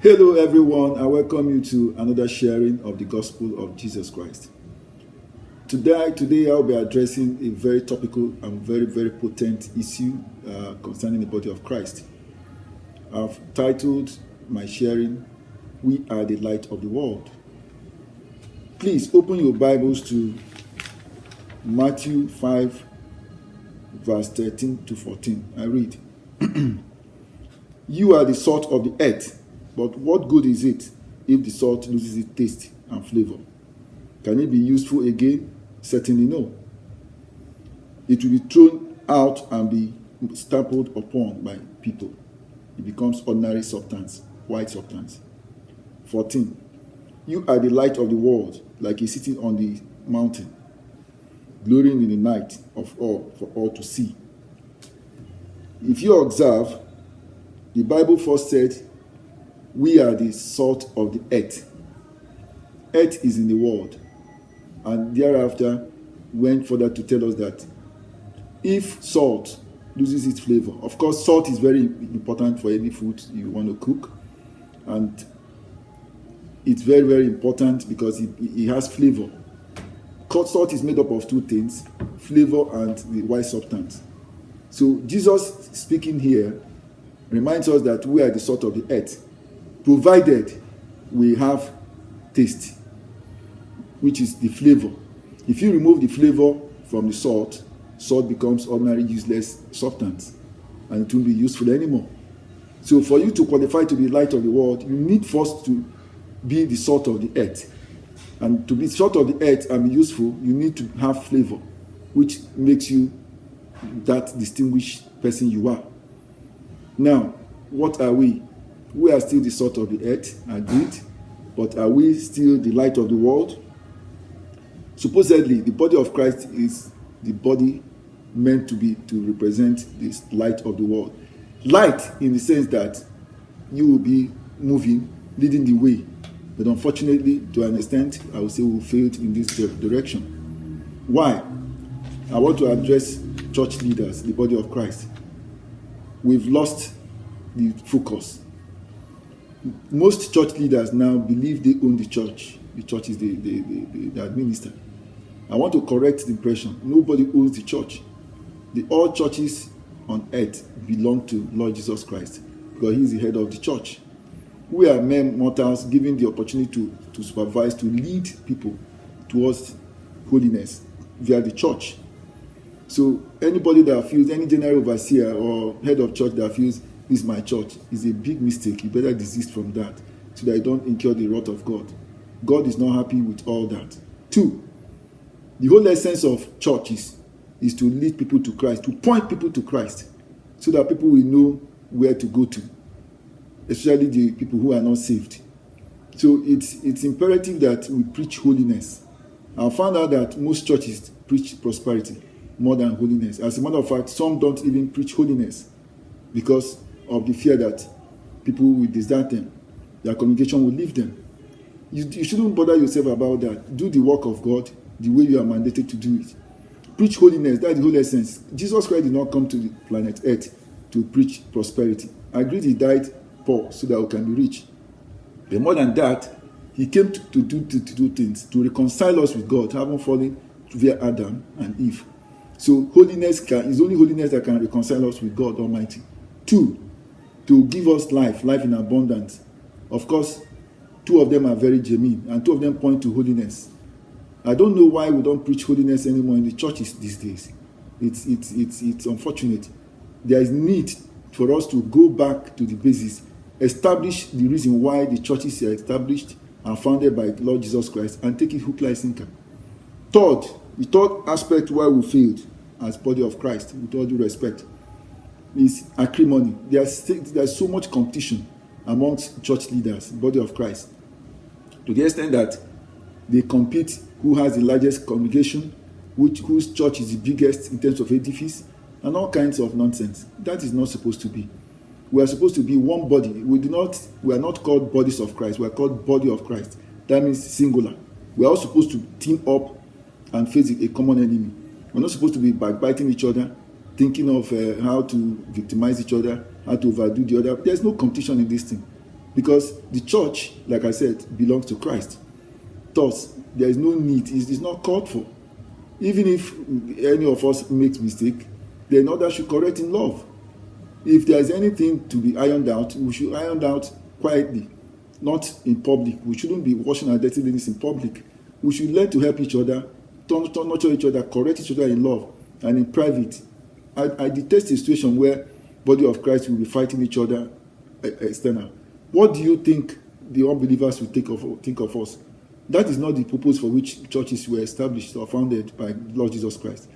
Hello, everyone. I welcome you to another sharing of the gospel of Jesus Christ. Today I'll be addressing a very topical and very potent issue concerning the body of Christ. I've titled my sharing, "We Are the Light of the World." Please open your Bibles to Matthew 5, verse 13 to 14. I read, "You are the salt of the earth, but what good is it if the salt loses its taste and flavor? Can it be useful again? Certainly no. It will be thrown out and be trampled upon by people. It becomes ordinary substance, white substance." 14. "You are the light of the world, like a city on the mountain, glowing in the night of all for all to see." If you observe, the Bible first said, we are the salt of the earth. Earth is in the world. And thereafter went further to tell us that if salt loses its flavor, of course, salt is very important for any food you want to cook. And it's very important because it has flavor. Salt is made up of two things, flavor and the white substance. So Jesus speaking here reminds us that we are the salt of the earth, provided we have taste, which is the flavor. If you remove the flavor from the salt, salt becomes ordinary useless substance, and it won't be useful anymore. So for you to qualify to be light of the world, you need first to be the salt of the earth. And to be salt of the earth and be useful, you need to have flavor, which makes you that distinguished person you are. Now, what are we? We are still the salt of the earth, agreed, but are we still the light of the world? Supposedly, the body of Christ is the body meant to represent this light of the world. Light in the sense that you will be moving, leading the way. But unfortunately, to an extent, I would say we failed in this direction. Why? I want to address church leaders, the body of Christ. We've lost the focus. Most church leaders now believe they own the church. The church is the administrator. I want to correct the impression. Nobody owns the church. All churches on earth belong to Lord Jesus Christ because He is the head of the church. We are mere mortals given the opportunity to supervise, to lead people towards holiness via the church. So anybody that feels, any general overseer or head of church that feels this is my church is a big mistake. You better desist from that so that you don't incur the wrath of God. God is not happy with all that. 2, the whole essence of churches is to lead people to Christ, to point people to Christ, so that people will know where to go to, especially the people who are not saved. So it's imperative that we preach holiness. I found out that most churches preach prosperity more than holiness. As a matter of fact, some don't even preach holiness because of the fear that people will desert them, their congregation will leave them. You shouldn't bother yourself about that. Do the work of God the way you are mandated to do it. Preach holiness, that's the whole essence. Jesus Christ did not come to the planet Earth to preach prosperity. I agree He died poor so that we can be rich. But more than that, He came to do things, to reconcile us with God, having fallen via Adam and Eve. So holiness is only holiness that can reconcile us with God Almighty. 2, to give us life in abundance. Of course, 2 of them are very genuine, and 2 of them point to holiness. I don't know why we don't preach holiness anymore in the churches these days. It's unfortunate. There is need for us to go back to the basis, establish the reason why the churches are established and founded by Lord Jesus Christ, and take it hook, line, sinker. 3rd, the 3rd aspect why we failed as body of Christ, with all due respect, is acrimony. There's so much competition amongst church leaders, body of Christ, to the extent that they compete who has the largest congregation, whose church is the biggest in terms of edifice, and all kinds of nonsense. That is not supposed to be. We are supposed to be one body. We are not called bodies of Christ. We are called body of Christ. That means singular. We are all supposed to team up and face a common enemy. We're not supposed to be backbiting each other, thinking of how to victimize each other, how to overdo the other. There's no competition in this thing. Because the church, like I said, belongs to Christ. Thus, there is no need, it is not called for. Even if any of us makes mistake, then others should correct in love. If there is anything to be ironed out, we should iron out quietly, not in public. We shouldn't be washing our dirty ladies in public. We should learn to help each other, nurture each other, correct each other in love and in private. I detest a situation where body of Christ will be fighting each other external. What do you think the unbelievers will think of us? That is not the purpose for which churches were established or founded by Lord Jesus Christ.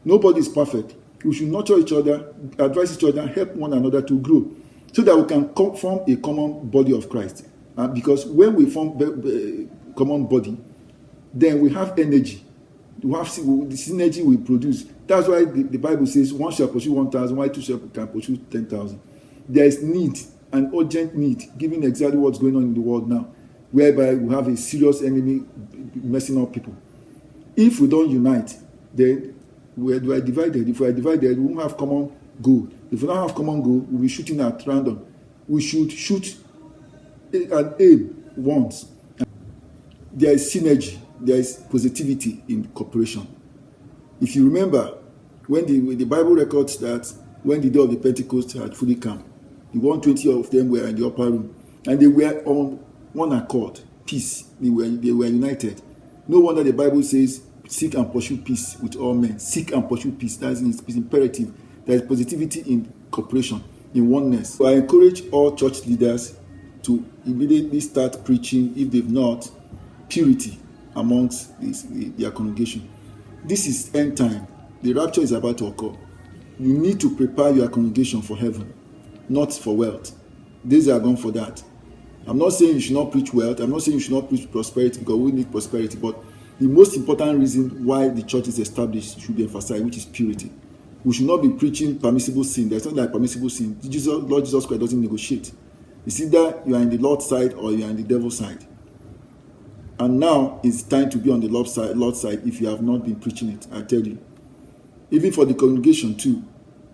Nobody is perfect. We should nurture each other, advise each other, help one another to grow, so that we can form a common body of Christ. Because when we form a common body, then we have energy. We have the synergy we produce. That's why the Bible says, one shall pursue 1,000, while two can pursue 10,000. There is need, an urgent need, given exactly what's going on in the world now, whereby we have a serious enemy messing up people. If we don't unite, then we are divided. If we are divided, we won't have common goal. If we don't have common goal, we'll be shooting at random. We should shoot and aim once. There is synergy. There is positivity in cooperation. If you remember, when the Bible records that when the day of the Pentecost had fully come, the 120 of them were in the upper room, and they were on one accord, peace. They were united. No wonder the Bible says, seek and pursue peace with all men. Seek and pursue peace. That is imperative. There is positivity in cooperation, in oneness. So I encourage all church leaders to immediately start preaching, if they've not, purity amongst their congregation. This is end time. The rapture is about to occur. You need to prepare your congregation for heaven, not for wealth. Days are gone for that. I'm not saying you should not preach wealth. I'm not saying you should not preach prosperity, because we need prosperity. But the most important reason why the church is established should be emphasized, which is purity. We should not be preaching permissible sin. There's not like permissible sin. Lord Jesus Christ doesn't negotiate. It's either you are in the Lord's side or you are in the devil's side. And now it's time to be on the Lord's side if you have not been preaching it, I tell you. Even for the congregation too,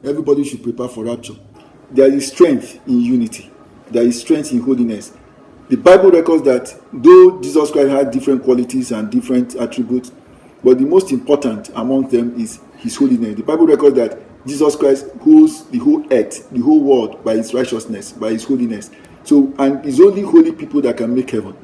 everybody should prepare for rapture. There is strength in unity. There is strength in holiness. The Bible records that though Jesus Christ had different qualities and different attributes, but the most important among them is his holiness. The Bible records that Jesus Christ holds the whole earth, the whole world, by his righteousness, by his holiness. So, and it's only holy people that can make heaven.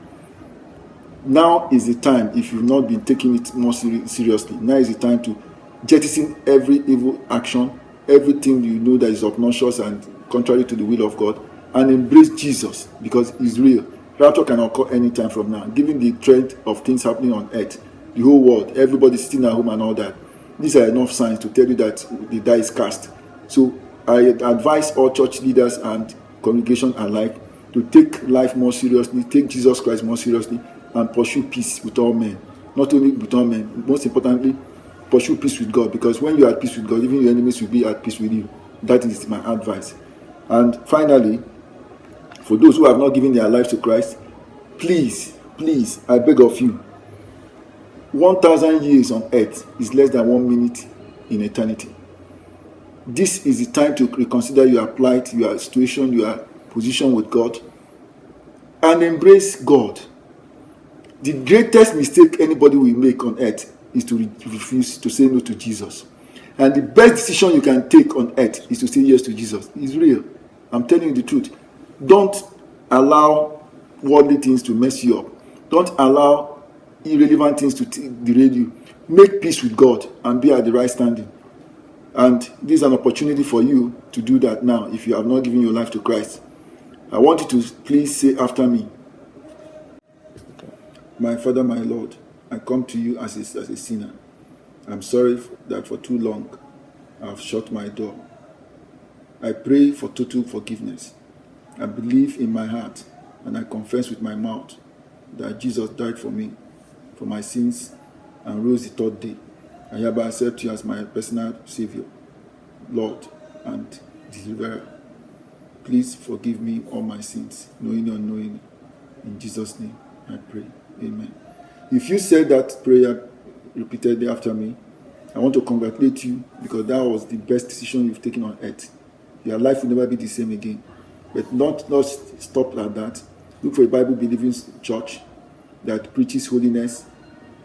Now is the time, if you've not been taking it more seriously, now is the time to jettison every evil action, everything you know that is obnoxious and contrary to the will of God, and embrace Jesus, because he's real. Rapture can occur anytime from now, given the trend of things happening on earth, the whole world, everybody sitting at home and all that. These are enough signs to tell you that the die is cast. So I advise all church leaders and congregation alike to take life more seriously, take Jesus Christ more seriously, and pursue peace with all men. Not only with all men, most importantly, pursue peace with God, because when you are at peace with God, even your enemies will be at peace with you. That is my advice. And finally, for those who have not given their lives to Christ, please, I beg of you, 1,000 years on earth is less than 1 minute in eternity. This is the time to reconsider your plight, your situation, your position with God, and embrace God. The greatest mistake anybody will make on earth is to refuse to say no to Jesus. And the best decision you can take on earth is to say yes to Jesus. It's real. I'm telling you the truth. Don't allow worldly things to mess you up. Don't allow irrelevant things to derail you. Make peace with God and be at the right standing. And this is an opportunity for you to do that now if you have not given your life to Christ. I want you to please say after me, my Father, my Lord, I come to you as a sinner. I'm sorry that for too long I've shut my door. I pray for total forgiveness. I believe in my heart and I confess with my mouth that Jesus died for me, for my sins, and rose the third day. I hereby accept you as my personal Savior, Lord, and Deliverer. Please forgive me all my sins, knowing or unknowingly. In Jesus' name I pray. Amen. If you said that prayer repeatedly after me, I want to congratulate you, because that was the best decision you've taken on earth. Your life will never be the same again. But not stop like that. Look for a Bible-believing church that preaches holiness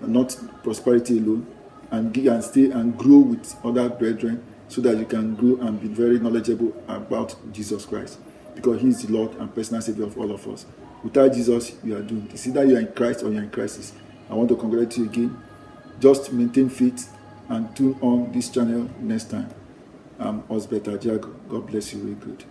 and not prosperity alone, and stay and grow with other brethren so that you can grow and be very knowledgeable about Jesus Christ, because he is the Lord and personal Savior of all of us. Without Jesus, you are doomed. It's either you are in Christ or you are in crisis. I want to congratulate you again. Just maintain faith and tune on this channel next time. I'm Osbert Ajago. God bless you very good.